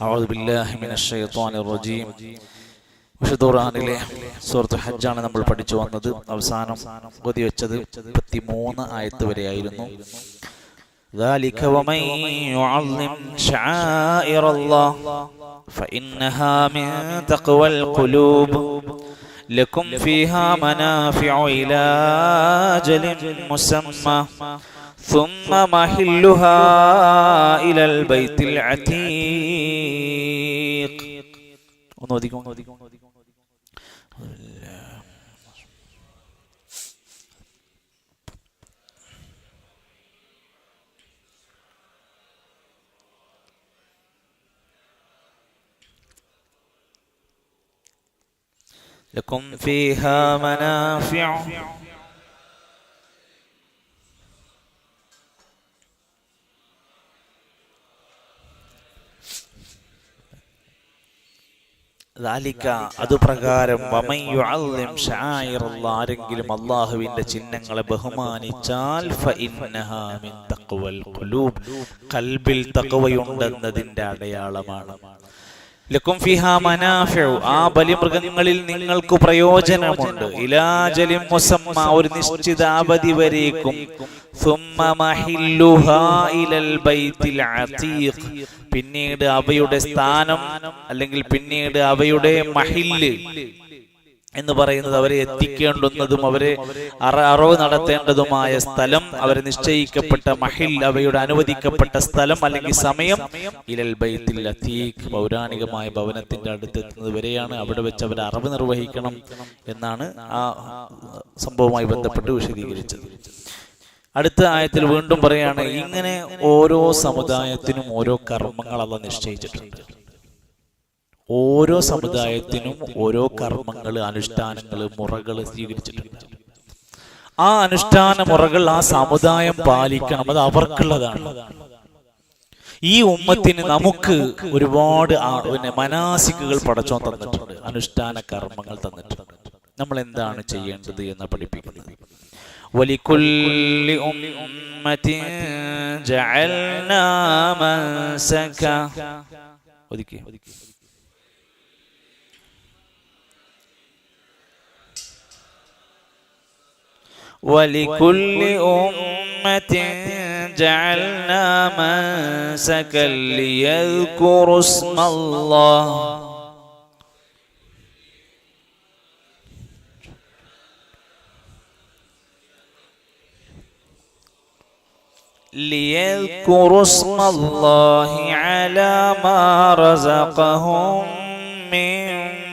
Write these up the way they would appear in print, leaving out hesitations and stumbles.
അഊദു ബില്ലാഹി മിനശ് ശൈത്വാനിർ റജീം. വിശുദ്ധ ഖുർആനിലെ സൂറത്തുൽ ഹജ്ജാണ് നമ്മൾ പഠിച്ചു വന്നത്. അവസാനം ഓതി വെച്ചത് 33 ആയത്ത് വരെയായിരുന്നു. ذلك ومن يعظم شعائر الله فإنها من تقوى القلوب لكم فيها منافع إلى أجل مسمى ثم محلها إلى البيت العتيق. لكم فيها منافع അതുപ്രകാരം ആരെങ്കിലും അള്ളാഹുവിന്റെ ചിഹ്നങ്ങളെ ബഹുമാനിച്ചാൽ ഖൽബിൽ തഖ്വയുണ്ടെന്നതിന്റെ അടയാളമാണ്. ലക്കും ഫിഹാ മനാഫിഉ, ആ ബലിമൃഗങ്ങളിൽ നിങ്ങൾക്ക് പ്രയോജനമുണ്ട്. ഇലാജലിൻ മുസമ്മ, ഒരു നിശ്ചിത അവധി വരേക്കും. സുമ്മ മഹില്ലുഹാ ഇലൽ ബൈത്തിൽ അതീഖ്, പിന്നീട് അവയുടെ സ്ഥാനം അല്ലെങ്കിൽ പിന്നീട് അവയുടെ മഹില്ല് എന്ന് പറയുന്നത് അവരെ എത്തിക്കേണ്ടുന്നതും അവരെ അറവ് നടത്തേണ്ടതുമായ സ്ഥലം, അവരെ നിശ്ചയിക്കപ്പെട്ട മഹിൽ, അവയുടെ അനുവദിക്കപ്പെട്ട സ്ഥലം അല്ലെങ്കിൽ സമയം ഇലൽ ബൈത്തിൽ അതീഖ്, പൗരാണികമായ ഭവനത്തിന്റെ അടുത്തെത്തുന്നത് വരെയാണ്. അവിടെ വെച്ച് അവർ അറവ് നിർവഹിക്കണം എന്നാണ് ആ സംഭവവുമായി ബന്ധപ്പെട്ട് വിശദീകരിച്ചത്. അടുത്ത ആയത്തിൽ വീണ്ടും പറയാണ്, ഇങ്ങനെ ഓരോ സമുദായത്തിനും ഓരോ കർമ്മങ്ങൾ അല്ലാഹ് നിശ്ചയിച്ചിട്ടുണ്ട്. ഓരോ സമുദായത്തിനും ഓരോ കർമ്മങ്ങൾ, അനുഷ്ഠാനങ്ങൾ, മുറകൾ സ്വീകരിച്ചിട്ടുണ്ട്. ആ അനുഷ്ഠാന മുറകൾ ആ സമുദായം പാലിക്കണം, അത് അവർക്കുള്ളതാണ്. ഈ ഉമ്മത്തിന് നമുക്ക് ഒരുപാട് മനാസിക്കുകൾ പടച്ചോൻ തന്നിട്ടുണ്ട്, അനുഷ്ഠാന കർമ്മങ്ങൾ തന്നിട്ടുണ്ട്. നമ്മൾ എന്താണ് ചെയ്യേണ്ടത് എന്ന് പഠിപ്പിക്കുന്നത്. വലികുല്ലി ഉമ്മത്തിൻ ജഅൽനാ മൻസക, ഒതുക്കി ولكل أمة جعلنا منسكا ليذكروا اسم الله على ما رزقهم من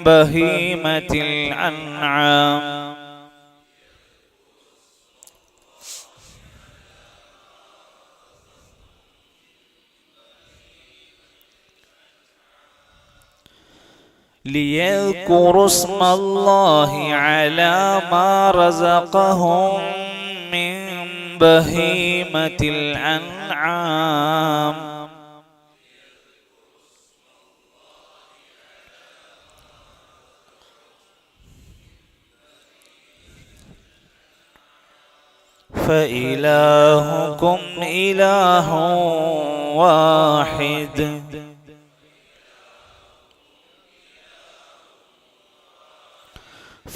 بهيمة الأنعام ليذكروا اسم الله على ما رزقهم من بهيمة الأنعام فإلهكم إله واحد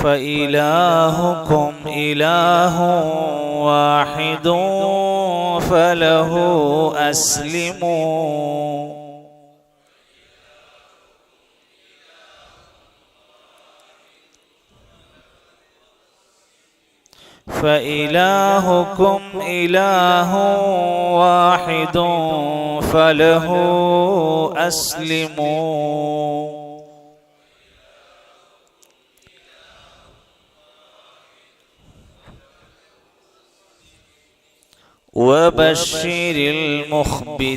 فإلهكم إله واحد فله أسلموا فإلهكم إله واحد فله أسلموا وبشر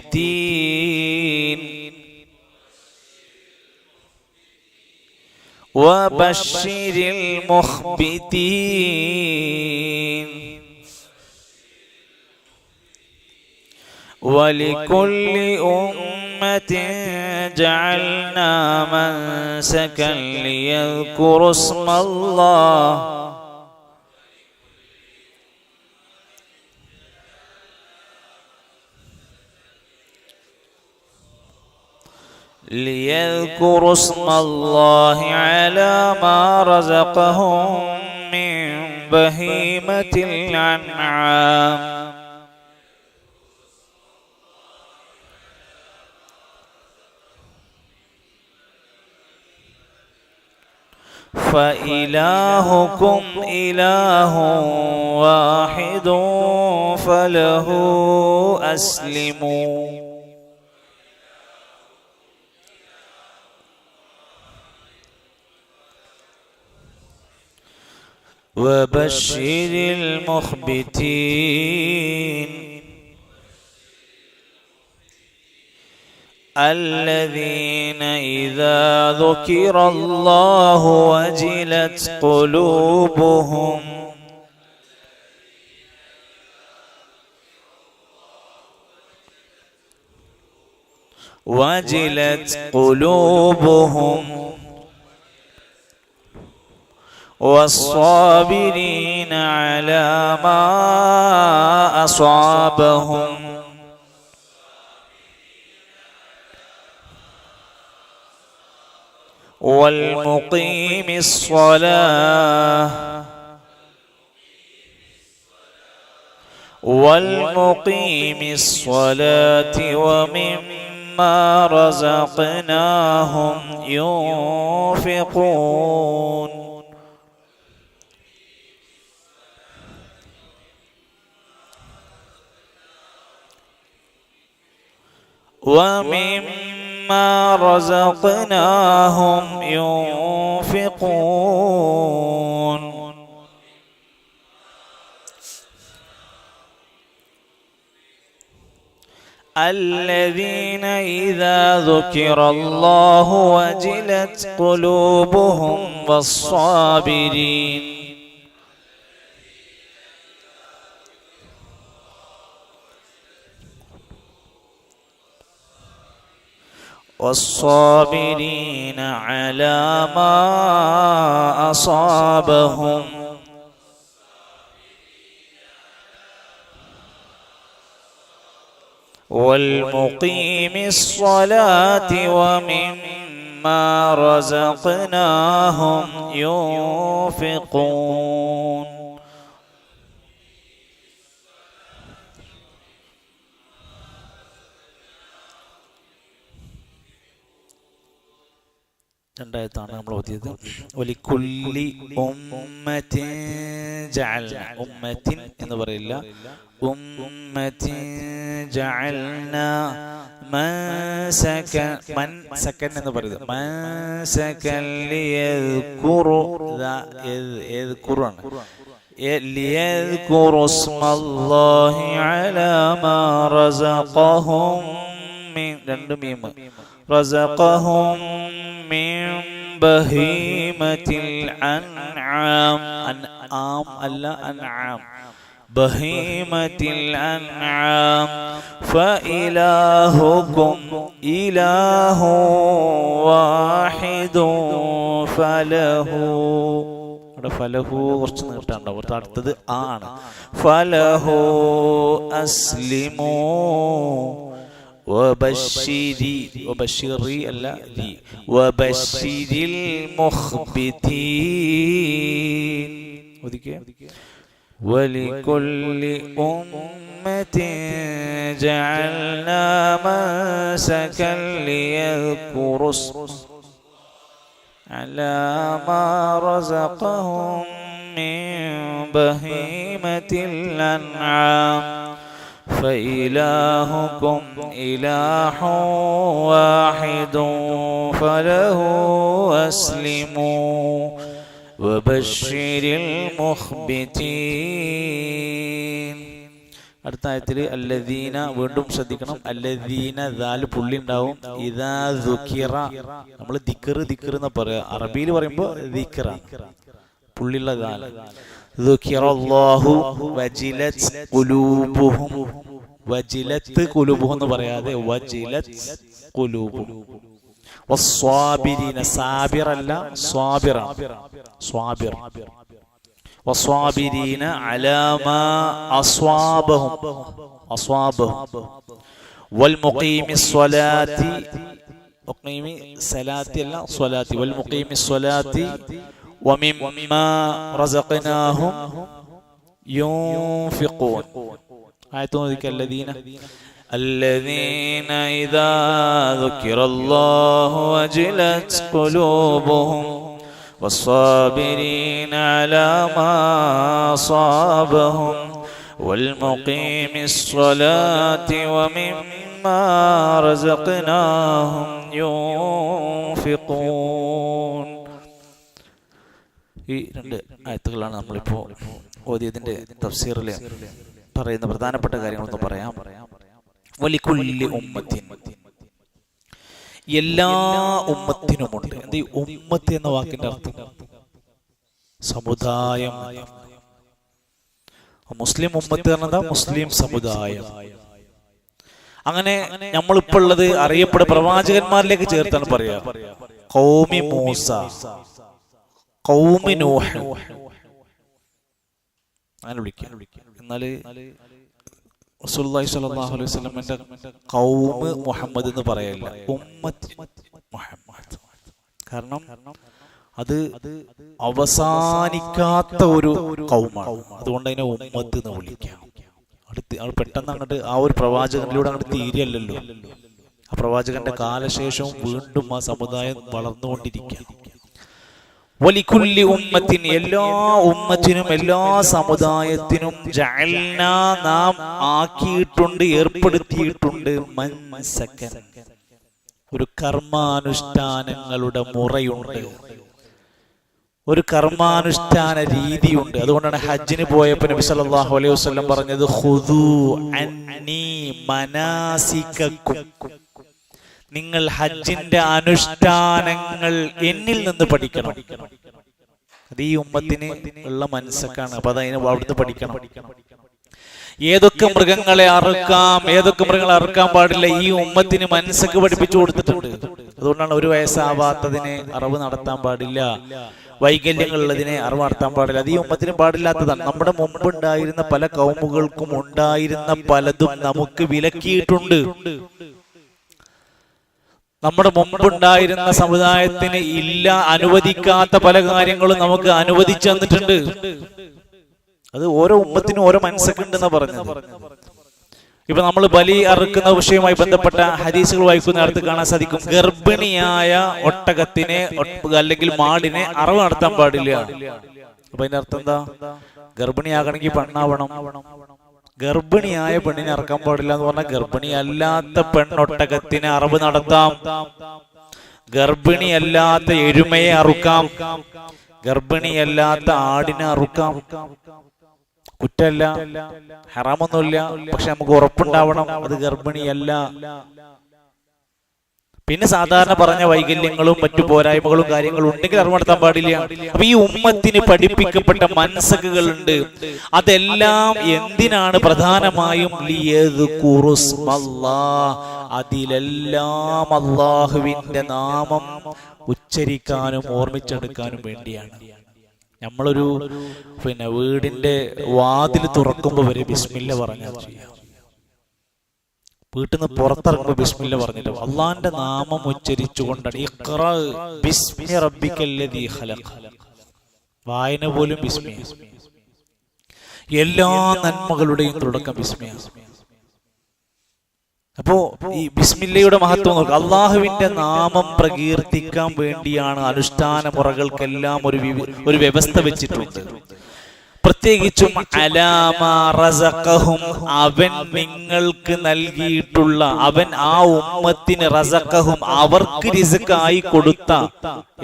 المخبتين وبشر المخبتين ولكل أمة جعلنا منسكا ليذكروا اسم الله ليذكروا اسم الله على ما رزقهم من بهيمة الأنعام فإلهكم إله واحد فله أسلموا وبشر المخبتين الذين إذا ذكر الله وجلت قلوبهم والصابرين على ما أصابهم والمقيم الصلاة ومما رزقناهم ينفقون ومما رزقناهم ينفقون الذين إذا ذكر الله وجلت قلوبهم والصابرين على ما أصابهم والمقيم الصلاة ومما رزقناهم ينفقون രണ്ടായത്താണ് നമ്മൾ ഓതിയത്. വലിക്കുല്ലി ഉമ്മത്തിൻ ജഅൽന, ഉമ്മത്തിൻ എന്ന് പറയില്ല, ഉമ്മത്തിൻ ജഅൽന മൻസകൻ എന്ന് പറയുന്നത്. മൻസകൻ ലിയദ്കുറു ലിയദ്കുറു ഇസ്മല്ലാഹി അലാ മാ റസഖഹും മിൻ രണ്ട് മീം റസഖഹും മിൻ ബഹീമത്തിൽ അൻആം. അൻആം അല്ല അൻആം, ബഹീമത്തിൽ അൻആം. ഫഇലാഹുകും ഇലാഹു വാഹിദു ഫലഹു. ഇവിടെ ഫലഹു കുറച്ച് നീട്ടാണ്ടാവും, അടുത്തത് ആണ്. ഫലഹു അസ്ലിമൂ وبشري ألا لي وبشر المخبتين. ولكل أمة جعلنا منسكا ليذكروا على ما رزقهم من بهيمة الأنعام فإلهكم إله واحد فله أسلموا وبشر المخبتين. അടുത്ത ആയത്തിൽ അല്ലദീന, വീണ്ടും ശ്രദ്ധിക്കണം, അല്ലദീന ദാൽ പുള്ളി ഉണ്ടാവും. ഇദാ ദുകിറ, നമ്മൾ ദിക്ർ എന്ന് പറയാ, അറബിയിൽ പറയുമ്പോൾ ദിക്റ പുള്ളിയുള്ള ദാൽ. ദുകിറല്ലാഹു വജിലത് ഖുലൂബുഹും, വജിലത്ത് ഖുലൂബുഹും എന്ന് പറയാതെ വജിലത് ഖുലൂബുഹും. വസ്സാബിരീന, സാബിർ അല്ല സ്വാബിറ, സ്വാബിർ. വസ്സാബിരീന അലാ മാ അസ്വാബഹും വൽമുഖീമിസ് സ്വലാത്തി മുഖീമി സലാത്തി അല്ല സ്വലാത്തി വൽ മുഖീമി സ്വലാത്തി വമിമ്മാ റസഖനാഹും യുൻഫിഖൂൻ. ആയത്ത് നോദിക്കല്ലദീന الذين إذا ذكر الله وجلت قلوبهم والصابرين على ما أصابهم والمقيم الصلاة ومما رزقناهم ينفقون. ഈ രണ്ട് ആയത്തുകളാണ് നമ്മളിപ്പോൾ ഓതിയതിൻ്റെ തഫ്സീറിൽ പറയുന്ന പ്രധാനപ്പെട്ട കാര്യങ്ങളൊന്നും പറയാം. വലിക്കുല്ലി ഉമ്മത്തിൻ, എല്ലാ ഉമ്മത്തിനുമുണ്ട്. എന്ത് ഈ ഉമ്മത്ത് എന്ന വാക്കിന്റെ അർത്ഥം? സമുദായം. മുസ്ലിം ഉമ്മത്ത് പറഞ്ഞാ മുസ്ലിം സമുദായം. അങ്ങനെ നമ്മളിപ്പോൾ ഉള്ളത് അറിയപ്പെടുന്ന പ്രവാചകന്മാരിലേക്ക് ചേർത്താണ് പറയാ. ഖൗമി മൂസ, ഖൗമി നൂഹ് അങ്ങനെ വിളിക്കാം. എന്നാല് റസൂലുള്ളാഹി സ്വല്ലല്ലാഹു അലൈഹി വസല്ലമയുടെ ഖൗമ് മുഹമ്മദ് എന്ന് പറയല്ല, ഉമ്മത്ത് മുഹമ്മദ്. കാരണം അത് അവസാനിക്കാത്ത ഒരു ഖൗമാണ്. അതുകൊണ്ട് അതിനെ ഉമ്മത്ത് എന്ന് വിളിക്കാം. പെട്ടെന്ന് അങ്ങോട്ട് ആ ഒരു പ്രവാചകനിലൂടെ അങ്ങോട്ട് തീരെയല്ലല്ലോ. ആ പ്രവാചകന്റെ കാലശേഷവും വീണ്ടും ആ സമുദായം വളർന്നുകൊണ്ടിരിക്കുക. വലിക്കുല്ലി ഉമ്മത്തിൻ, എല്ലാ ഉമ്മത്തിനും എല്ലാ സമുദായത്തിനും ജഅൽനാ, നാം ആക്കിയിട്ടുണ്ട്, ഏർപ്പെടുത്തിയിട്ടുണ്ട്, മൻസകൻ, ഒരു കർമാനുഷ്ഠാനങ്ങളുടെ മുറയുണ്ട്, ഒരു കർമാനുഷ്ഠാന രീതിയുണ്ട്. അതുകൊണ്ടാണ് ഹജ്ജിന് പോയപ്പോൾ നബി സല്ലല്ലാഹു അലൈഹി വസല്ലം പറഞ്ഞത് ഖുദൂ അന്നി മനാസികക്കും, നിങ്ങൾ ഹജ്ജിന്റെ അനുഷ്ഠാനങ്ങൾ എന്നിൽ നിന്ന് പഠിക്കണം. അത് ഈ ഉമ്മത്തിന് ഉള്ള മനസ്സക്കാണ്. അപ്പൊ അതിന് അവിടുന്ന് പഠിക്കണം. ഏതൊക്കെ മൃഗങ്ങളെ അറുക്കാം, ഏതൊക്കെ മൃഗങ്ങളെ അറുക്കാൻ പാടില്ല, ഈ ഉമ്മത്തിന് മനസ്സൊക്കെ പഠിപ്പിച്ചു കൊടുത്തിട്ടുണ്ട്. അതുകൊണ്ടാണ് ഒരു വയസ്സാവാത്തതിനെ അറിവ് നടത്താൻ പാടില്ല, വൈകല്യങ്ങളുള്ളതിനെ അറിവ് നടത്താൻ പാടില്ല. അത് ഈ ഉമ്മത്തിന് പാടില്ലാത്തതാണ്. നമ്മുടെ മുമ്പുണ്ടായിരുന്ന പല കൗമുകൾക്കും ഉണ്ടായിരുന്ന പലതും നമുക്ക് വിലക്കിയിട്ടുണ്ട്. നമ്മുടെ മുമ്പുണ്ടായിരുന്ന സമുദായത്തിന് ഇല്ല, അനുവദിക്കാത്ത പല കാര്യങ്ങളും നമുക്ക് അനുവദിച്ചു തന്നിട്ടുണ്ട്. അത് ഓരോ ഉമ്മത്തിനും ഓരോ മനസ്സൊക്കെ ഉണ്ടെന്നാ പറഞ്ഞത്. ഇപ്പൊ നമ്മൾ ബലി അറുക്കുന്ന വിഷയവുമായി ബന്ധപ്പെട്ട ഹദീസുകൾ വായിക്കുന്ന നേരത്ത് കാണാൻ സാധിക്കും, ഗർഭിണിയായ ഒട്ടകത്തിനെ അല്ലെങ്കിൽ മാടിനെ അറവ് നടത്താൻ പാടില്ല. അപ്പൊ അതിന്റെ അർത്ഥം എന്താ? ഗർഭിണിയാകണമെങ്കിൽ പെണ്ണാവണം. ഗർഭിണിയായ പെണ്ണിനെ അറക്കാൻ പാടില്ല എന്ന് പറഞ്ഞാൽ ഗർഭിണിയല്ലാത്ത പെണ്ണൊട്ടകത്തിന് അറവ് നടത്താം, ഗർഭിണിയല്ലാത്ത എരുമയെ അറുക്കാം, ഗർഭിണിയല്ലാത്ത ആടിനെ അറുക്കാം. കുറ്റല്ല, ഹറാമൊന്നുമില്ല. പക്ഷെ നമുക്ക് ഉറപ്പുണ്ടാവണം അത് ഗർഭിണിയല്ല. പിന്നെ സാധാരണ പറഞ്ഞ വൈകല്യങ്ങളും മറ്റു പോരായ്മകളും കാര്യങ്ങളും ഉണ്ടെങ്കിൽ അറിവ് നടത്താൻ പാടില്ല. അപ്പൊ ഈ ഉമ്മത്തിന് പഠിപ്പിക്കപ്പെട്ട മൻസകുകളുണ്ട്. അതെല്ലാം എന്തിനാണ്? പ്രധാനമായും അതിലെല്ലാം അല്ലാഹുവിന്റെ നാമം ഉച്ചരിക്കാനും ഓർമ്മിച്ചെടുക്കാനും വേണ്ടിയാണ്. നമ്മളൊരു വീടിന്റെ വാതിൽ തുറക്കുമ്പോ വരെ ബിസ്മില്ല പറഞ്ഞാൽ ചെയ്യാം. വീട്ടിൽ നിന്ന് പുറത്തിറങ്ങുമ്പോൾ ബിസ്മില്ല പറഞ്ഞിട്ട് അള്ളാന്റെ നാമം ഉച്ചരിച്ചുകൊണ്ടാണ്. ഇഖ്റാ ബിസ്മി റബ്ബിക്കല്ലദീ ഖലഖ്, വായന പോലും ബിസ്മി. എല്ലാ നന്മകളുടെയും തുടക്കം ബിസ്മിയാണ്. അപ്പോ ഈ ബിസ്മില്ലയുടെ മഹത്വം നോക്കുക. അള്ളാഹുവിന്റെ നാമം പ്രകീർത്തിക്കാൻ വേണ്ടിയാണ് അനുഷ്ഠാന മുറകൾക്കെല്ലാം ഒരു വ്യവസ്ഥ വെച്ചിട്ടുണ്ട്. പ്രത്യേകിച്ചും അലാമാ റസഖഹും, അവൻ നിങ്ങൾക്ക് നൽകിയിട്ടുള്ള, അവൻ ആ ഉമ്മത്തിന് റസഖഹും അവർക്ക് റിസ്ഖായി കൊടുത്ത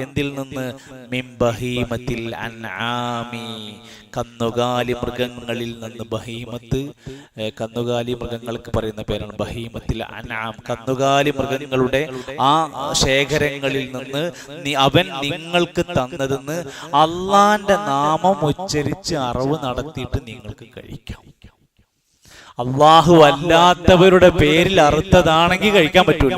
എന്തിൽ നിന്ന്? മിൻ ബഹീമത്തിൽ അൻആമി, കന്നുകാലി മൃഗങ്ങളിൽ നിന്ന്. ബഹീമത്ത് കന്നുകാലി മൃഗങ്ങൾക്ക് പറയുന്ന പേരാണ് ബഹീമത്തിൽ അൻആം. കന്നുകാലി മൃഗങ്ങളുടെ ആ ശേഖരങ്ങളിൽ നിന്ന് അവൻ നിങ്ങൾക്ക് തന്നതെന്ന് അള്ളാന്റെ നാമം ഉച്ചരിച്ച് അറിവ് നടത്തിയിട്ട് നിങ്ങൾക്ക് കഴിക്കാം. അള്ളാഹു അല്ലാത്തവരുടെ പേരിൽ അറുത്തതാണെങ്കിൽ കഴിക്കാൻ പറ്റൂല.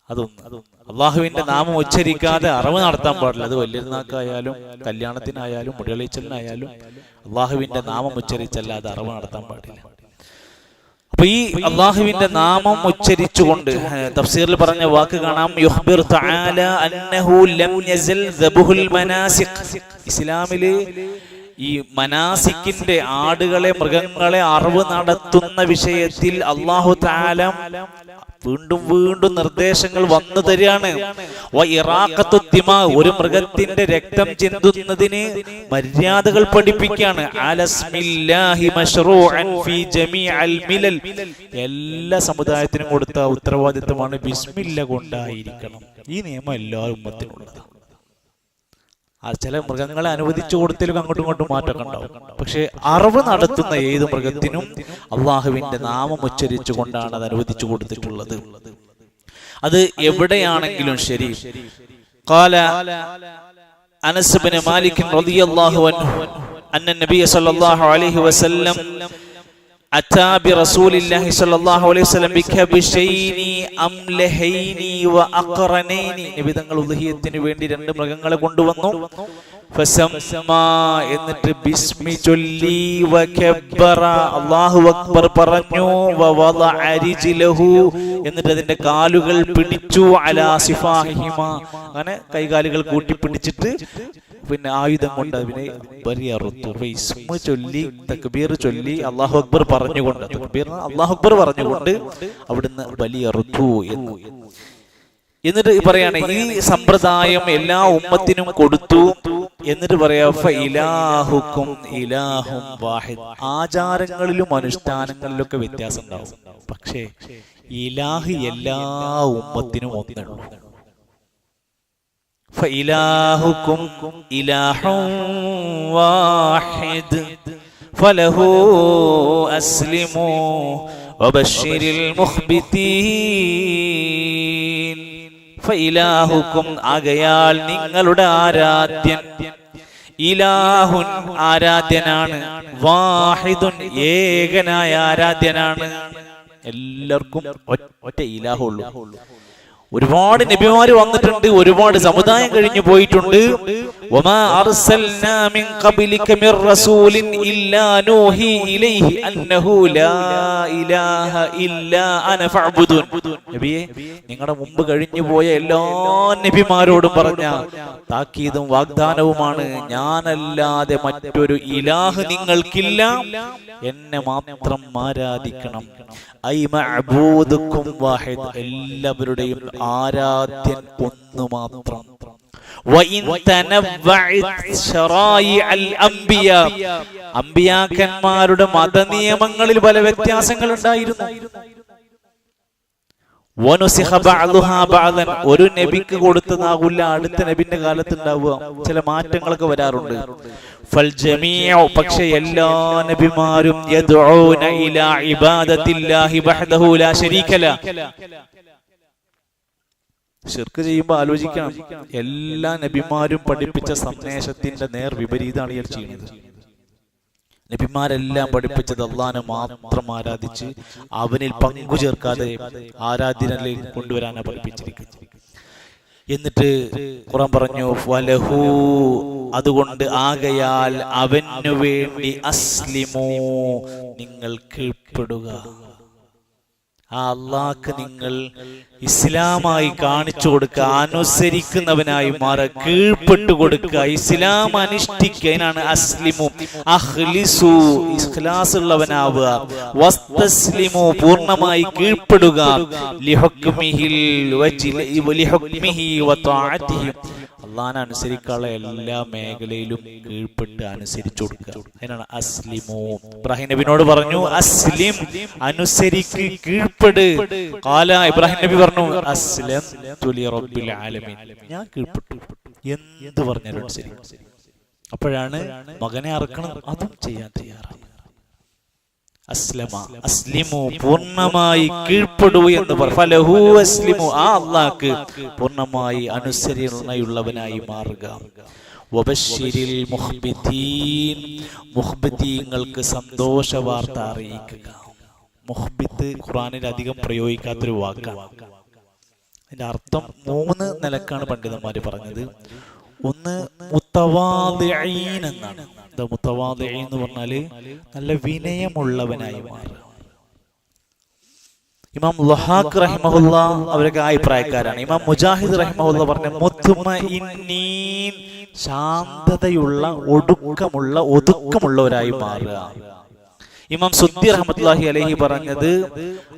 അതൊന്നും അള്ളാഹുവിന്റെ നാമം ഉച്ചരിക്കാതെ അറിവ് നടത്താൻ പാടില്ല. അത് വലിയൊരുനാക്കായാലും കല്യാണത്തിനായാലും മുടികളിച്ചലിനായാലും അള്ളാഹുവിന്റെ നാമം ഉച്ചരിച്ചല്ലാതെ അറിവ് നടത്താൻ പാടില്ല. അപ്പൊ ഈ അള്ളാഹുവിന്റെ നാമം ഉച്ചരിച്ചുകൊണ്ട് തഫ്സീറിൽ പറഞ്ഞ വാക്ക് കാണാം, യുഖ്ബിർ തആല അന്നഹു ലം യസൽ ദബ്ഹുൽ മനാസിക്. ഇസ്ലാമില് ഈ മനാസിക്കിന്റെ ആടുകളെ മൃഗങ്ങളെ അറവ് നടത്തുന്ന വിഷയത്തിൽ അല്ലാഹു തആല വീണ്ടും വീണ്ടും നിർദ്ദേശങ്ങൾ വന്നു തരികയാണ്. ഒരു മൃഗത്തിന്റെ രക്തം ചിന്തുന്നതിന് മര്യാദകൾ പഠിപ്പിക്കുകയാണ്. എല്ലാ സമുദായത്തിനും കൊടുത്ത ഉത്തരവാദിത്തമാണ് ബിസ്മില്ല കൊണ്ടായിരിക്കണം. ഈ നിയമം എല്ലാ ഉമ്മത്തിനുള്ളതാണ്. ചില മൃഗങ്ങളെ അനുവദിച്ചു കൊടുത്തലും അങ്ങോട്ടും ഇങ്ങോട്ടും മാറ്റമൊക്കെ ഉണ്ടാവും. പക്ഷെ അറവ് നടത്തുന്ന ഏത് മൃഗത്തിനും അള്ളാഹുവിന്റെ നാമം ഉച്ചരിച്ചു കൊണ്ടാണ് അത് അനുവദിച്ചു കൊടുത്തിട്ടുള്ളത്. അത് എവിടെയാണെങ്കിലും ശരി. ഖാല അനസ് ഇബ്നു മാലിക് റളിയല്ലാഹു അൻഹു അന്ന നബിയ സല്ലല്ലാഹു അലൈഹി വസല്ലം അതാ ബിറസൂലില്ലാഹി സ്വല്ലല്ലാഹു അലൈഹി വസല്ലം ബികബശൈനി അംലഹൈനി വഅഖറനൈനി. നബി തങ്ങൾ ഉദ്ഹിയത്തിന് വേണ്ടി രണ്ട് മൃഗങ്ങളെ കൊണ്ടുവന്നു. ഫസമ്മാ, എന്നിട്ട് ബിസ്മി ചൊല്ലി, വകബ്ബറ, അല്ലാഹു അക്ബർ പറഞ്ഞു, വവദഅ റിജ്ലഹു, എന്നിട്ട് അതിന്റെ കാലുകൾ പിടിച്ചു, അലാ സിഫാഹിഹിമ, അങ്ങനെ കൈകാലുകൾ കൂട്ടി പിടിച്ചിട്ട് പിന്നെ ആയുധം കൊണ്ട് അതിനെ ബലിയറുത്തു. ഇസ്മ ചൊല്ലി തക്ബീർ ചൊല്ലി അല്ലാഹു അക്ബർ പറഞ്ഞുകൊണ്ട്, തക്ബീർ അല്ലാഹു അക്ബർ പറഞ്ഞുകൊണ്ട് അവിടുന്ന് ബലിയറുത്തു എന്ന്. എന്നിട്ട് പറയാണ് ഈ സമ്പ്രദായം എല്ലാ ഉമ്മത്തിനും കൊടുത്തു. എന്നിട്ട് പറയാ ഫഇലാഹുക്കും ഇലാഹും വാഹിദ്. ആചാരങ്ങളിലും അനുഷ്ഠാനങ്ങളിലൊക്കെ വ്യത്യാസം ഉണ്ടാവും, പക്ഷേ ഇലാഹ് എല്ലാ ഉമ്മത്തിനും ഒന്നുള്ളൂ. فإلهكم إله واحد فله أسلموا وبشر المخبتين. فإلهكم ആകയാൽ നിങ്ങളുടെ ആരാധ്യൻ, ഇലാഹുൻ ആരാധ്യനാണ്, വാഹിദുൻ ഏകനായ ആരാധ്യനാണ്. എല്ലാവർക്കും ഒറ്റ ഇലാഹുള്ളൂ. ഒരുപാട് നബിമാര് വന്നിട്ടുണ്ട്, ഒരുപാട് സമുദായം കഴിഞ്ഞു പോയിട്ടുണ്ട്. വമാ അർസൽനാ മിൻ ഖബ്ലിക മിർ റസൂലിൻ ഇല്ലാ നൂഹി ഇലൈഹി അന്നഹു ലാ ഇലാഹ ഇല്ലാ അന ഫഅബ്ദുൻ. നബിയേ, നിങ്ങളുടെ മുമ്പ് കഴിഞ്ഞു പോയ എല്ലാ നബിമാരോടും പറഞ്ഞ താക്കീതും വാഗ്ദാനവുമാണ്, ഞാനല്ലാതെ മറ്റൊരു ഇലാഹ് നിങ്ങൾക്കില്ല, എന്നെ മാത്രം ആരാധിക്കണം. ഐ മഅബൂദുക്കും വാഹിദ്, എല്ലാവരുടെയും ആരാധ്യൻ ഒന്ന് മാത്രം. അമ്പിയാക്കന്മാരുടെ മതനിയമങ്ങളിൽ പല വ്യത്യാസങ്ങൾ ഉണ്ടായിരുന്നു. ഒരു നബിക്ക് കൊടുത്തതാകില്ല അടുത്ത നബിന്റെ കാലത്ത് ഉണ്ടാവുക, ചില മാറ്റങ്ങളൊക്കെ വരാറുണ്ട്. പക്ഷെ എല്ലാ നബിമാരും യദ്ഊന ഇലാ ഇബാദത്തില്ലാഹി വഹ്ദഹു ലാ ശരീക ലഹ്. ശിർക്ക് ചെയ്യുമ്പോൾ ആലോചിക്കണം, എല്ലാ നബിമാരും പഠിപ്പിച്ച സന്ദേശത്തിന്റെ നേർ വിപരീതമാണ് ഇയാൾ ചെയ്യുന്നത്. നബിമാരെല്ലാം പഠിപ്പിച്ചത് അള്ളാഹനെ മാത്രം ആരാധിച്ച് അവനിൽ പങ്കു ചേർക്കാതെ ആരാധനയിലേക്ക് കൊണ്ടുവരാനാണ് പഠിപ്പിച്ചിരിക്കുന്നത്. എന്നിട്ട് ഖുർആൻ പറഞ്ഞു, വലഹു, അതുകൊണ്ട് ആകയാൽ അവനു വേണ്ടി അസ്ലിമൂ, നിങ്ങൾ കീഴ്പ്പെടുക. ആ അള്ളാഹ്ക്ക് നിങ്ങൾ ഇസ്ലാമായി കാണിച്ചു കൊടുക്കുക, അനുസരിക്കുന്നവനായി മാറുക, കീഴ്പ്പെട്ടു കൊടുക്കുക, ഇസ്ലാം അനുഷ്ഠിക്കുക. അതിനാണ് അസ്ലിമു. അഖ്ലിസു, ഇഖ്ലാസ് ഉള്ളവനാവുക. വസ്തസ്ലിമു, പൂർണ്ണമായി കീഴ്പ്പെടുക. ലിഹുക്മിഹി വതഅതിഹി, അള്ളാഹനെ അനുസരിക്കാനുള്ള എല്ലാ മേഖലയിലും കീഴ്പ്പെട്ട് അനുസരിച്ചു കൊടുക്കുക. അതിനാണ് അസ്ലിമു. ഇബ്രാഹിം നബിനോട് പറഞ്ഞു, അസ്ലിം, അനുസരിക്ക്, കീഴ്പ്പെട്. ഖാല, ഇബ്രാഹിം നബി പറഞ്ഞു, അസ്ലംതു ലിറബ്ബിൽ ആലമീൻ, ഞാൻ കീഴ്പ്പെട്ടു, എന്ത് പറഞ്ഞാലും അനുസരിക്കും. അപ്പോഴാണ് മകനെ അറക്കണം, അതും ചെയ്യാൻ തയ്യാറാണ്. അസ്ലമ, അസ്ലിമു, പൂർണ്ണമായി കീഴ്പ്പെടൂ എന്ന് ഫലഹു അസ്ലിമു, ആ അല്ലാഹ്ക്ക് പൂർണ്ണമായി അനുസരണയുള്ളവനായി മാറുക. വബശ്ശിരിൽ മുഖ്ബിതീൻ, മുഖ്ബിതീങ്ങൾക്ക് സന്തോഷ വാർത്ത അറിയിക്കുക. മുഖ്ബിത്ത് ഖുർആനിൽ അധികം പ്രയോഗിക്കാത്തൊരു വാക്കാണ്. അതിന്റെ അർത്ഥം 3 നിലക്കാണ് പണ്ഡിതന്മാര് പറഞ്ഞത്. ഒന്ന് മുത്തവാദിഈൻ എന്നാണ്. മുത്തവാദിഈൻ എന്ന് പറഞ്ഞാല് നല്ല വിനയമുള്ളവനായി മാറുക. ഇമാം ളഹാഖ് റഹിമഹുല്ല അവരൊക്കെ അഭിപ്രായക്കാരാണ്. ഇമാം മുജാഹിദ് റഹിമഹുല്ല പറഞ്ഞ മുത്മഇന്നീൻ, ശാന്തതയുള്ള ഒതുക്കമുള്ളവരായി മാറുക. ഇമാം സുദ്ദി റഹ്മത്തുള്ളാഹി അലൈഹി പറഞ്ഞത്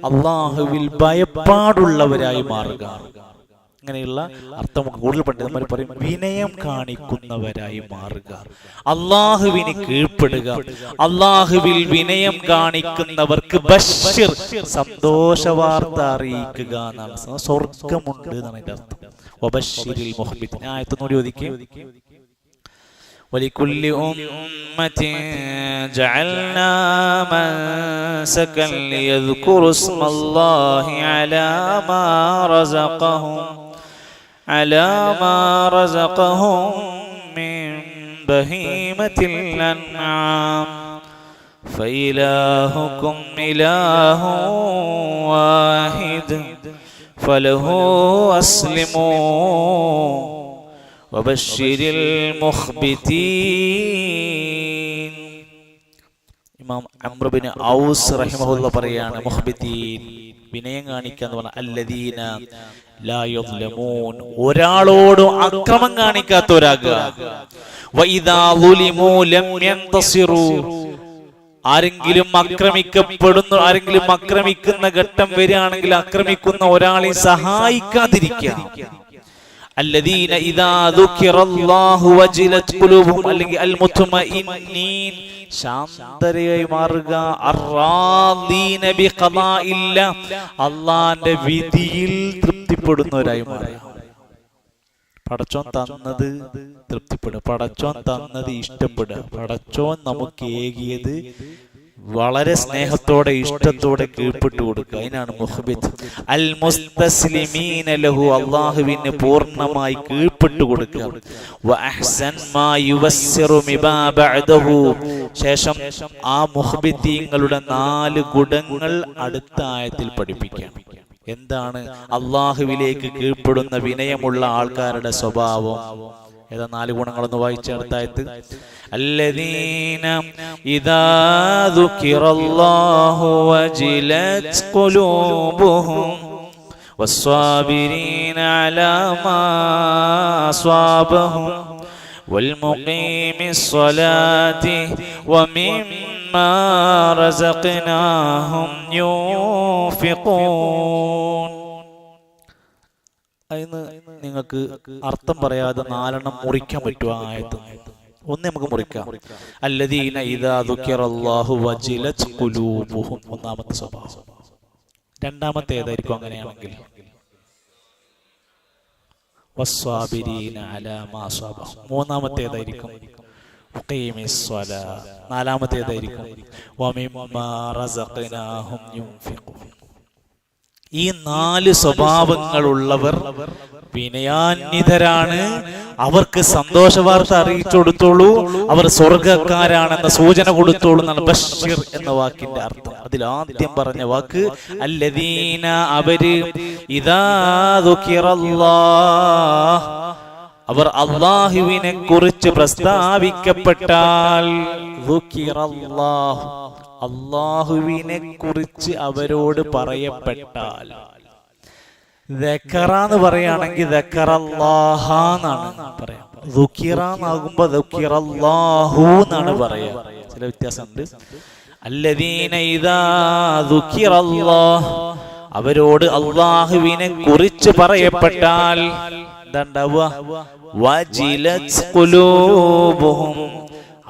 അള്ളാഹുവിൽ ഭയപ്പാടുള്ളവരായി മാറുക. ഇങ്ങനെയുള്ള അർത്ഥം കൂടുതൽ പണ്ഡിതന്മാർ പറയും വിനയം കാണിക്കുന്നവരായി മാറുക, അള്ളാഹുവിന് കീഴ്പ്പെടുക. അള്ളാഹുവിൽ വിനയം കാണിക്കുന്നവർക്ക് ബശ്ശിർ, സന്തോഷവാർത്ത അറിയിക്കുക എന്നാണ്. സ്വർഗമുണ്ട് എന്നാണ് അതിന്റെ അർത്ഥം. വബശ്ശിരിൽ മുഹ്ബിൻ. ആയത്തൊന്നുകൂടി ഒതുക്കി. ولكل أمة جعلنا منسكا ليذكروا اسم الله على ما رزقهم من بهيمة الأنعام فإلهكم إله واحد فله أسلموا വബശ്ശിരിൽ മുഖ്ബിതീൻ. ഇമാം അംർ ബിൻ ഔസ് റഹിമഹുല്ലാഹ് പറയാണ് മുഖ്ബിതീൻ, വിനയം കാണിക്കുക എന്ന് പറഞ്ഞാൽ അല്ലദീന ലാ യദ്ലമൂൻ, ഒരാളോടും അക്രമം കാണിക്കാത്തവരാകുക. വഇദാ ളുലിമൂ ലം യന്തസിറൂ, ആരെങ്കിലും ആക്രമിക്കുന്ന ഘട്ടം വരികയാണെങ്കിൽ ആക്രമിക്കുന്ന ഒരാളെ സഹായിക്കാതിരിക്കുക. الذين إذا ذكر الله وجلت قلوبهم അല്ലെങ്കിൽ അൽ മുത്മഇന്നീൻ, ശാന്തരായി മാറുക. അർറാദീന ബിഖദാഇല്ല, അല്ലാഹുവിന്റെ വിധിയിൽ തൃപ്തിപ്പെടുന്നവരായി മാറുക. പടച്ചോൻ തന്നത് തൃപ്തിപ്പെടുക, പടച്ചോൻ തന്നത് ഇഷ്ടപ്പെടുക, പടച്ചോൻ നമുക്ക് ഏകിയത് വളരെ സ്നേഹത്തോടെ ഇഷ്ടത്തോടെ കീഴ്പ്പെട്ടു കൊടുക്കുക. അതിനാണ് മുഹ്ബിത്. അൽ മുസ്തസ്ലിമീന ലഹു, അല്ലാഹുവിന് പൂർണ്ണമായി കീഴ്പ്പെട്ടു കൊടുക്കുക. വ അഹ്സൻ മാ യുവസ്സിറു മിമാ ബഅദഹു, ശേഷം ആ മുഹ്ബിതീങ്ങളുടെ 4 ഗുണങ്ങൾ അടുത്ത ആയത്തിൽ പഠിപ്പിക്കാം. എന്താണ് അല്ലാഹുവിലേക്ക് കീഴ്പ്പെടുന്ന വിനയമുള്ള ആൾക്കാരുടെ സ്വഭാവം? ഏതാ 4 ഗുണങ്ങളൊന്ന് വായിച്ചെടുത്തായത്? അല്ലദീന ഇദാ ദുകിറല്ലാഹു വജിലത് ഖുലൂബുഹും വസ്സാബിരീന അലാ മാ അസ്വാബഹും വൽമുഖീമിസ് സ്വലാത്തി വമിമ്മാ റസഖ്നാഹും യൂൻഫിഖൂൻ. അതിന് നിങ്ങൾക്ക് അർത്ഥം പറയാതെ 4 മുറിക്കാൻ പറ്റുമോ? ആയത്ത് ഒന്ന് നമുക്ക് മുറിക്കാം. അല്ലദീന ഇദാ ദുകിറല്ലാഹു വജിലത് ഖുലൂബുഹും, ഒന്നാമത്തെ സ്വഭാവം. രണ്ടാമത്തെ ഏതായിരിക്കും അങ്ങനെയാണെങ്കിൽ? വസ്സാബിരീന അലാ മാ അസ്വാബഹും. മൂന്നാമത്തെ ഏതായിരിക്കും? മുഖീമിസ് സ്വലാ. നാലാമത്തെ ഏതായിരിക്കും? വമിമ്മാ റസഖ്നാഹും യുൻഫിഖൂൻ. ഈ 4 സ്വഭാവങ്ങളുള്ളവർ വിനയാന്വിതരാണ്. അവർക്ക് സന്തോഷ വാർത്ത അറിയിച്ചു കൊടുത്തോളൂ, അവർ സ്വർഗക്കാരാണെന്ന സൂചന കൊടുത്തോളൂ എന്നാണ് ബശ്ശിർ എന്ന വാക്കിന്റെ അർത്ഥം. അതിൽ ആദ്യം പറഞ്ഞ വാക്ക് അല്ലദീന, അവര് ഇദാ ദുകിറല്ലാഹ്, അവർ അല്ലാഹുവിനെ കുറിച്ച് പ്രസ്താവിക്കപ്പെട്ടാൽ, ദുകിറല്ലാഹ്, അല്ലാഹുവിനെ കുറിച്ച് അവരോട് പറയപ്പെട്ടാൽ. ദക്കറാന്ന് പറയുകയാണെങ്കിൽ ദക്കറല്ലാഹ എന്നാണ് പറയാം. ദുക്കിറാന്നാകുമ്പോ ദുക്കിറല്ലാഹു എന്നാണ് പറയാ. ചില വ്യത്യാസമുണ്ട്. അല്ലദീന ഇദാ ദുക്കിറല്ലാഹ്, അവരോട് അല്ലാഹുവിനെ കുറിച്ച് പറയപ്പെട്ടാൽ എന്താണ്ടാവുക? വജിലത് ഖുലൂബുഹും,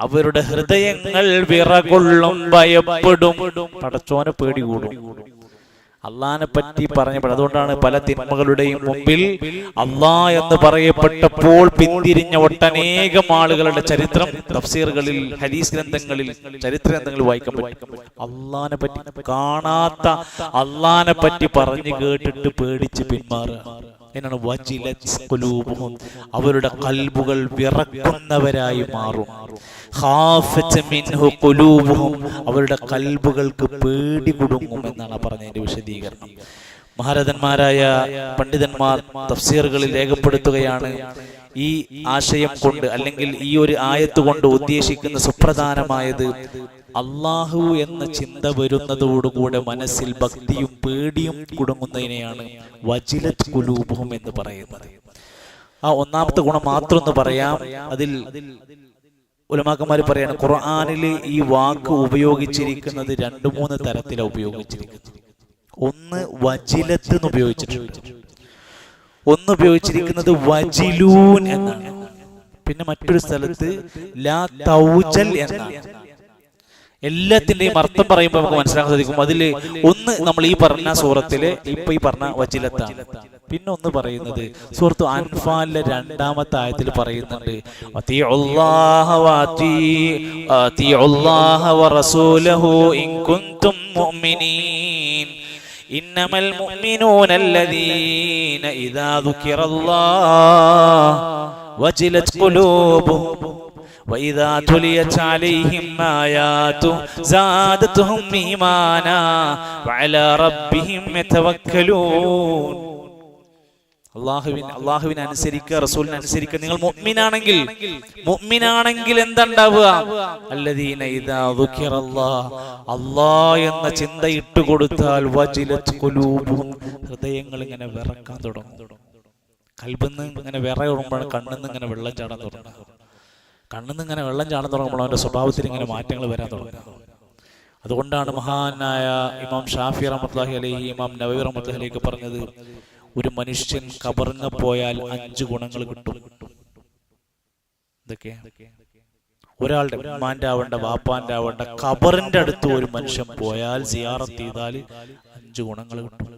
അവരുടെ ഹൃദയങ്ങൾ വിറകൊള്ളും, ഭയപ്പെടും, പടച്ചോനെ പേടി കൂടും. അള്ളാഹിനെ പറ്റി പറഞ്ഞപ്പോൾ അതുകൊണ്ടാണ് പല തിന്മകളുടെയും മുമ്പിൽ അള്ളാഹ് എന്ന് പറയപ്പെട്ടപ്പോൾ പിന്തിരിഞ്ഞ ഒട്ടനേകം ആളുകളുടെ ചരിത്രം തഫ്സീറുകളിൽ, ഹദീസ് ഗ്രന്ഥങ്ങളിൽ, ചരിത്ര ഗ്രന്ഥങ്ങളിൽ വായിക്കാൻ പറ്റും. അള്ളാഹിനെ പറ്റി കാണാത്ത, അള്ളാഹിനെ പറ്റി പറഞ്ഞു കേട്ടിട്ട് പേടിച്ച് പിന്മാറുക. എന്നാണ് വജിലത് ഖുലൂബുഹും, അവരുടെ കൽബുകൾ വിറക്കുന്നവരായി മാറും. ഖാഫത് മിൻഹു ഖുലൂബുഹും, അവരുടെ കൽബുകൾക്ക് പേടി കുടുങ്ങും എന്നാണ് പറഞ്ഞതിന്റെ വിശദീകരണം. മഹാരഥന്മാരായ പണ്ഡിതന്മാർ തഫ്സീറുകളിൽ രേഖപ്പെടുത്തുകയാണ് ഈ ആശയം കൊണ്ട്, അല്ലെങ്കിൽ ഈ ഒരു ആയത്ത് കൊണ്ട് ഉദ്ദേശിക്കുന്ന സുപ്രധാനമായത് അള്ളാഹു എന്ന ചിന്ത വരുന്നതോടുകൂടെ മനസ്സിൽ ഭക്തിയും പേടിയും കുടുങ്ങുന്നതിനെയാണ് വജിലത്ത് ഖുലൂബുഹും എന്ന് പറയുന്നത്. ആ ഒന്നാമത്തെ ഗുണം മാത്രം ഒന്ന് പറയാം. അതിൽ ഉലമാക്കന്മാർ പറയാണ്, ഖുർആനിൽ ഈ വാക്ക് ഉപയോഗിച്ചിരിക്കുന്നത് 2-3 തരത്തിലാണ് ഉപയോഗിച്ചിരിക്കുന്നത്. ഒന്ന് വജിലത്ത് എന്ന് ഉപയോഗിച്ചിട്ടുണ്ട്, ഒന്ന് ഉപയോഗിച്ചിരിക്കുന്നത് വജിലൂൻ എന്നാണ്, പിന്നെ മറ്റൊരു സ്ഥലത്ത് ലാ തൗജൽ എന്നാണ്. എല്ലാത്തിന്റെയും അർത്ഥം പറയുമ്പോൾ നമുക്ക് മനസ്സിലാക്കാൻ സാധിക്കും. അതില് ഒന്ന് നമ്മൾ ഈ പറഞ്ഞ സൂറത്തില് ഇപ്പൊ ഈ പറഞ്ഞ വജിലത്താണ്. പിന്നെ ഒന്ന് പറയുന്നത് സൂറത്ത് അൻഫാലിലെ 2-ാമത്തെ ആയത്തിൽ പറയുന്നുണ്ട്, അത്തിഉല്ലാഹ വറസൂലഹു ഇൻ കുൻതും മുഅ്മിനീൻ ഇന്നമൽ മുഅ്മിനൂന അല്ലദീന ഇദാ ദുകിറല്ലാഹു വജിലത് ഖുലൂബുഹും وإذا تليت عليهم آياته زادتهم إيمانا وعلى ربهم يتوكلون. അള്ളാഹുവിനെ അനുസരിക്കുക, റസൂലിനെ അനുസരിക്കുക. നിങ്ങൾ മുഅ്മിനാണെങ്കിൽ എന്താണ്ടാവുക? അല്ലദീന ഇദാ ദുകിറല്ലാഹ്, അല്ലാഹ് എന്ന ചിന്ത ഇട്ടുകൊടുത്താൽ വജിലത് ഖുലൂബുഹും, ഹൃദയങ്ങൾ ഇങ്ങനെ വിറക്കാൻ തുടങ്ങും. കൽബിന്ന് ഇങ്ങനെ വിറയുമ്പോഴാണ് കണ്ണിന്ന് ഇങ്ങനെ വെള്ളം ചാടാൻ തുടങ്ങുന്നത്. കണ്ണിന്ന് ഇങ്ങനെ വെള്ളം ചാടാൻ തുടങ്ങുമ്പോൾ അവന്റെ സ്വഭാവത്തിൽ ഇങ്ങനെ മാറ്റങ്ങൾ വരാൻ തുടങ്ങും. അതുകൊണ്ടാണ് മഹാനായ ഇമാം ഷാഫി റഹ്മത്തുള്ളാഹി അലൈഹി, ഇമാം നവവി റഹ്മത്തുള്ളാഹി അലൈഹി പറഞ്ഞത്, ഒരു മനുഷ്യൻ ഖബറിന് പോയാൽ 5 ഗുണങ്ങൾ കിട്ടും. ഇതൊക്കെ ഒരാളുടെ ഉമ്മാന്റെ ആവണ്ട വാപ്പാന്റെ ആവണ്ട ഖബറിന്റെ അടുത്ത് ഒരു മനുഷ്യൻ പോയാൽ സിയാറത്ത് ചെയ്താൽ 5 ഗുണങ്ങൾ കിട്ടും.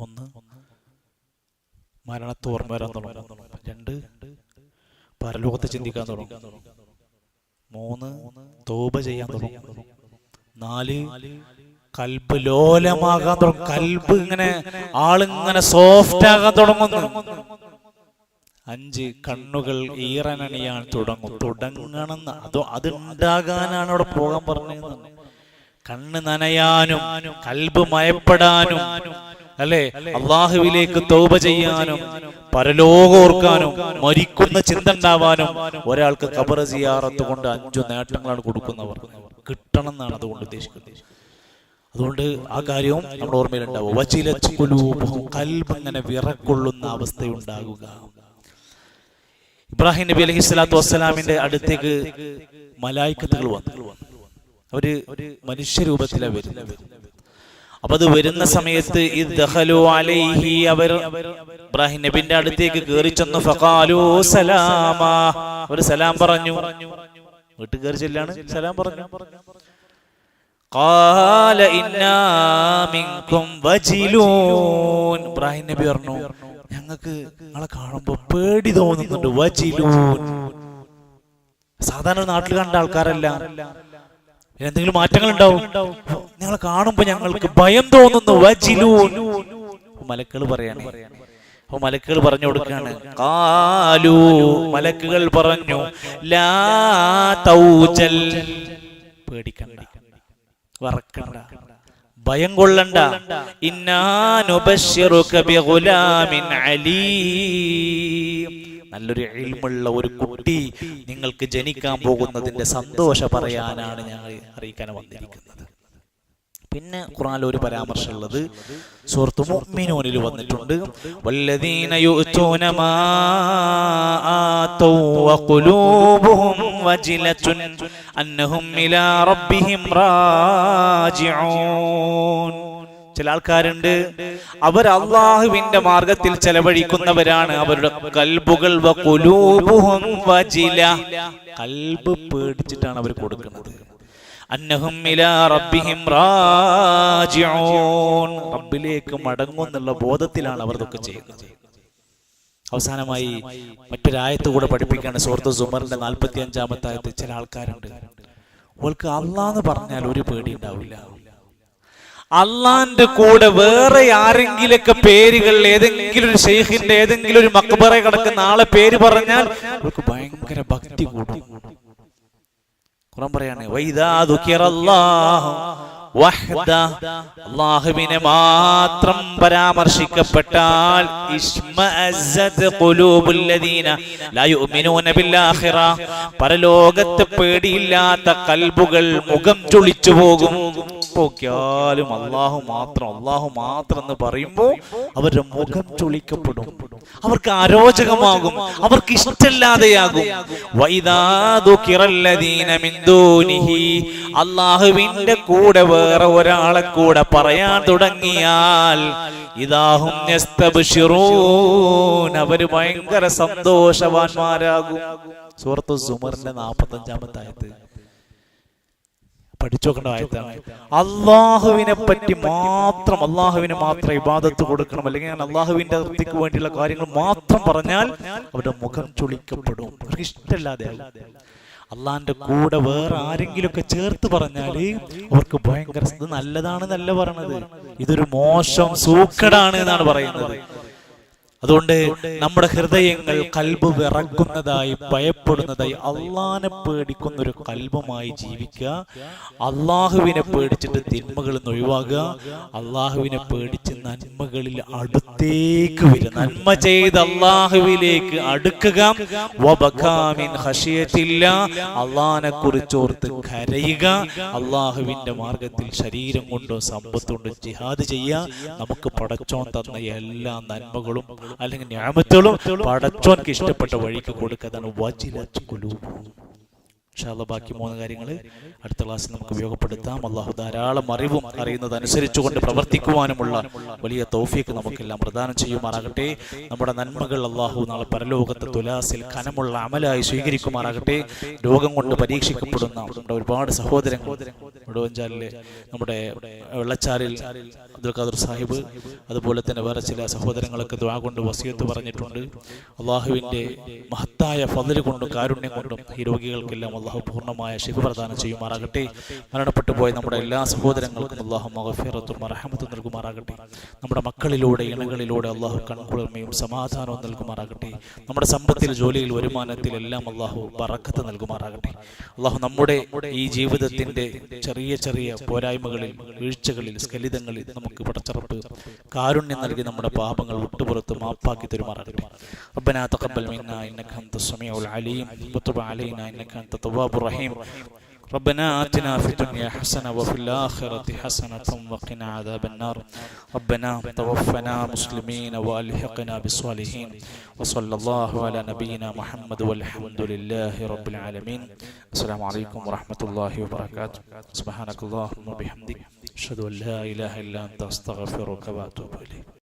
ഒന്ന്, മരണത്തെ ഓർമ്മ വരാൻ തുടങ്ങും. 2, പരലോകത്തെ ചിന്തിക്കാൻ തുടങ്ങും. 3, തൗബ ചെയ്യാൻ തുടങ്ങും. 4, കൽബ് ലോലമാകാൻ തുടങ്ങും. കൽബ് ഇങ്ങനെ ആളിങ്ങനെ സോഫ്റ്റ് ആകാൻ തുടങ്ങുന്നു. 5, കണ്ണുകൾ ഈറനണിയാൻ തുടങ്ങണം. അത് ഉണ്ടാകാനാണ് അവിടെ പോകാൻ പറഞ്ഞത്. കണ്ണ് നനയാനും കൽബ് മയപ്പെടാനും, അല്ലെ, അള്ളാഹുവിലേക്ക് തൗബ ചെയ്യാനും പരലോകം ഓർക്കാനും മരിക്കുന്ന ചിന്ത ഉണ്ടാവാനും ഒരാൾക്ക് ഖബർ സിയാറത്ത് കൊണ്ട് 5 നേട്ടങ്ങളാണ് കൊടുക്കുന്നവർ. കിട്ടണം എന്നാണ് അതുകൊണ്ട് ഉദ്ദേശിക്കുന്നത്. അതുകൊണ്ട് ആ കാര്യവും നമ്മുടെ ഓർമ്മയിലുണ്ടാവും. വജിലത് ഖുലൂബുഹും, കൽബ് ഇങ്ങനെ വിറക്കൊള്ളുന്ന അവസ്ഥയുണ്ടാകുക. ഇബ്രാഹിം നബി അലൈഹി സ്വലാത്തു വസ്സലാമിന്റെ അടുത്തേക്ക് മലായിക്കത്തുകൾ വന്നു. അവര് മനുഷ്യരൂപത്തിലാണ് വരുന്നത്. അപ്പൊ അത് വരുന്ന സമയത്ത് അവർ ഇബ്രാഹിം നബിന്റെ അടുത്തേക്ക് കയറി ചെന്നു. ഫഖാലു സലാമാ, അവർ സലാം പറഞ്ഞു. വീട്ടിൽ കയറി ചെല്ലാണ്, സലാം പറഞ്ഞു. ഖാല ഇന്നാ മിൻകും വജിലൂൻ, ഇബ്രാഹിം നബി പറഞ്ഞു, ഞങ്ങൾക്ക് നിങ്ങളെ കാണുമ്പോ പേടി തോന്നുന്നുണ്ട്. വജിലൂൻ, സാധാരണ നാട്ടിൽ കണ്ട ആൾക്കാരല്ല. എന്തെങ്കിലും മാറ്റങ്ങൾ ഉണ്ടാവും. നിങ്ങളെ കാണുമ്പോ ഞങ്ങൾക്ക് ഭയം തോന്നുന്നു. വജിലൂൻ, മലക്കുകൾ പറയാണ്. അപ്പൊ മലക്കുകൾ പറഞ്ഞു കൊടുക്കാണ്. ഖാലു, മലക്കുകൾ പറഞ്ഞു, ലാ തൗജൽ, പേടിക്കണ്ട, വറക്കണ്ട, ഭയം കൊള്ളണ്ട. ഇന്നാ നുബശ്ശിറുക ബിഗുലാമിൻ അലീം, നല്ലൊരു ഇൽമുള്ള ഒരു കുട്ടി നിങ്ങൾക്ക് ജനിക്കാൻ പോകുന്നതിന്റെ സന്തോഷം പറയാനാണ് ഞങ്ങൾ അറിയിക്കാൻ വന്നിരിക്കുന്നത്. പിന്നെ ഖുർആനിൽ ഒരു പരാമർശം ഉള്ളത് സൂറത്ത് മുഅ്മിനൂനിൽ വന്നിട്ടുണ്ട്. വല്ലദീന യുഅ്തൂന മാ ആതൗ വഖുലൂബുഹും വജിലത്തുൻ അന്നഹും ഇലാ റബ്ബിഹിം റാജിഊൻ. ചില ആൾക്കാരുണ്ട്, അവർ അള്ളാഹുവിന്റെ മാർഗത്തിൽ ചെലവഴിക്കുന്നവരാണ്. അവരുടെ കൽബുകൾ വഖുലൂബുഹും വജില, കൽബ് പേടിച്ചിട്ടാണ് അവർ കൊടുക്കുന്നത്. അന്നഹും ഇലാ റബ്ബിഹിം റാജിഊൻ, റബ്ബിലേക്ക് മടങ്ങുന്നുള്ള ബോധത്തിലാണ് അവർ ഇതൊക്കെ ചെയ്യുന്നത്. അവസാനമായി മറ്റൊരായത്ത് കൂടെ പഠിപ്പിക്കുകയാണ്. സൂറത്ത് സുമറിന്റെ 45-ാമത്തെ ആയത്ത്. ചില ആൾക്കാരുണ്ട്, അവൾക്ക് അള്ളാന്ന് പറഞ്ഞാൽ ഒരു പേടി ഉണ്ടാവില്ല. അള്ളാന്റെ കൂടെ വേറെ ആരെങ്കിലൊക്കെ പേരുകൾ, ഏതെങ്കിലും ഒരു ഷെയ്ഖിന്റെ ഏതെങ്കിലും ഒരു മക്ബറ കിടക്കുന്ന ആളെ പേര് പറഞ്ഞാൽ അവർക്ക് ഭയങ്കര ഭക്തി കൂടും. ഖുർആൻ പറയാണ്, വൈദാ ദുകിറല്ലാഹു, വഹ്ദ, അല്ലാഹുവിനെ മാത്രം പരാമർശിക്കപ്പെട്ടാൽ ഇശ്മഅസ്സത് ഖുലൂബുൽ ലദീന ലാ യുഅ്മിനൂന ബിൽ ആഖിറ, പരലോകത്തെ പേടിയില്ലാത്ത കൽബുകൾ മുഖം ചുളിച്ചു പോകും. പോക്കിയാലും അല്ലാഹു മാത്രം എന്ന് പറയുമ്പോൾ അവരുടെ മുഖം ചുളിക്കപ്പെടും, അവർക്ക് അരോചകമാകും, അവർക്ക് ഇഷ്ടമില്ലാതെയാകും. വഇദാ ദുകിറല്ലദീന മിൻ ദൂനിഹി, അല്ലാഹുവിന്റെ കൂടെ വേറെ ഒരാളെ കൂടെ പറയാൻ തുടങ്ങിയാൽ ഇദാഹും യസ്തബ്ശിറൂൻ, അവർ ഭയങ്കര സന്തോഷവാന്മാരാകും. സൂറത്തു സുമറിന്റെ 45-ാമത്തെ ആയത്ത് പഠിച്ചോക്കേണ്ട ആയത്താണ്. അള്ളാഹുവിനെ പറ്റി മാത്രം, അള്ളാഹുവിനെ മാത്രം ഇബാദത്ത് കൊടുക്കണം, അല്ലെങ്കിൽ ഞാൻ അള്ളാഹുവിന്റെ തൃപ്തിക്ക് വേണ്ടിയുള്ള കാര്യങ്ങൾ മാത്രം പറഞ്ഞാൽ അവരുടെ മുഖം ചുളിക്കപ്പെടും, അവർക്ക് ഇഷ്ടമില്ലാതെ. അള്ളാഹിന്റെ കൂടെ വേറെ ആരെങ്കിലും ഒക്കെ ചേർത്ത് പറഞ്ഞാല് അവർക്ക് ഭയങ്കര, ഇത് നല്ലതാണെന്നല്ല പറയണത്, ഇതൊരു മോശം സൂക്കടാണ് എന്നാണ് പറയുന്നത്. അതുകൊണ്ട് നമ്മുടെ ഹൃദയങ്ങൾ കൽബ് വിറക്കുന്നതായി, ഭയപ്പെടുന്നതായി, അള്ളാഹിനെ പേടിക്കുന്ന ഒരു കൽബുമായി ജീവിക്കുക. അള്ളാഹുവിനെ പേടിച്ചിട്ട് തിന്മകളിൽ നിന്ന് ഒഴിവാകുക, അള്ളാഹുവിനെ പേടിച്ച് നന്മകളിൽ അടുത്തേക്ക് വരിക, നന്മ ചെയ്ത് അള്ളാഹുവിലേക്ക് അടുക്കുക. വബകാമിൻ ഖശിയത്തില്ലാ, അള്ളാഹിനെ കുറിച്ചോർത്ത് കരയുക. അള്ളാഹുവിന്റെ മാർഗത്തിൽ ശരീരം കൊണ്ടോ സമ്പത്ത് കൊണ്ടോ ജിഹാദ് ചെയ്യുക. നമുക്ക് പടച്ചോൻ തന്ന എല്ലാ നന്മകളും അല്ലെങ്കിൽ നിഅമത്തുകളും പടച്ചോൻക്ക് ഇഷ്ടപ്പെട്ട വഴിക്ക് കൊടുക്കുക. അതാണ് വജിലത്ത് ഖുലൂബുഹും. ഇൻഷാ അല്ലാഹ് ബാക്കി 3 കാര്യങ്ങൾ അടുത്ത ക്ലാസ്സിൽ നമുക്ക് ഉപയോഗപ്പെടുത്താം. അള്ളാഹു ധാരാളം അറിവും അറിയുന്നത് അനുസരിച്ചുകൊണ്ട് പ്രവർത്തിക്കുവാനുമുള്ള വലിയ തൗഫീഖ് നമുക്കെല്ലാം പ്രദാനം ചെയ്യുമാറാകട്ടെ. നമ്മുടെ നന്മകൾ അള്ളാഹു നാളെ പരലോകത്തെ തുലാസിൽ ഖനമുള്ള അമലായി സ്വീകരിക്കുമാറാകട്ടെ. രോഗം കൊണ്ട് പരീക്ഷിക്കപ്പെടുന്ന നമ്മുടെ ഒരുപാട് സഹോദരങ്ങൾ, വടുവഞ്ചാലിലെ നമ്മുടെ വെള്ളച്ചാലിൽ അബ്ദുൽ ഖാദർ സാഹിബ്, അതുപോലെ തന്നെ വേറെ ചില സഹോദരങ്ങളൊക്കെ ദുആ കൊണ്ട് വസിയത്ത് പറഞ്ഞിട്ടുണ്ട്. അള്ളാഹുവിന്റെ മഹത്തായ ഫദ്ല് കൊണ്ടും കാരുണ്യം കൊണ്ടും ഈ രോഗികൾക്കെല്ലാം അള്ളാഹു പൂർണ്ണമായ ശിഫ പ്രദാനം ചെയ്യുമാറാകട്ടെ. മരണപ്പെട്ടു പോയ നമ്മുടെ എല്ലാ സഹോദരങ്ങൾക്കും അള്ളാഹു മഗ്ഫിറത്തും റഹ്മത്തും നൽകുമാറാകട്ടെ. നമ്മുടെ മക്കളിലൂടെ ഇണകളിലൂടെ അള്ളാഹു കൺകുളിർമയും സമാധാനവും നൽകുമാറാകട്ടെ. നമ്മുടെ സമ്പത്തിൽ, ജോലിയിൽ, വരുമാനത്തിൽ എല്ലാം അള്ളാഹു ബറക്കത്ത് നൽകുമാറാകട്ടെ. അള്ളാഹു നമ്മുടെ ഈ ജീവിതത്തിന്റെ ചെറിയ ചെറിയ പോരായ്മകളിൽ, വീഴ്ചകളിൽ, സ്ഖലിതങ്ങളിൽ നമുക്ക് പടച്ചറപ്പ് കാരുണ്യം നൽകി നമ്മുടെ പാപങ്ങൾ വിട്ടുപുറത്ത് മാപ്പാക്കി തരുമാറാകട്ടെ. റബ്ബനാ തഖബ്ബൽ മിന്നാ ഇന്നക അൻതസ് സമീഉൽ അലീം വതുബ് അലൈനാ ഇന്നക അൻത തവ്വാബുർ റഹീം. ربنا آتنا في الدنيا حسنة وفي الآخرة حسنة وقنا عذاب النار. ربنا توفنا مسلمين وألحقنا بالصالحين. وصلى الله على نبينا محمد والحمد لله رب العالمين. السلام عليكم ورحمة الله وبركاته. سبحانك اللهم وبحمدك أشهد أن لا إله إلا أنت أستغفرك وأتوب إليك.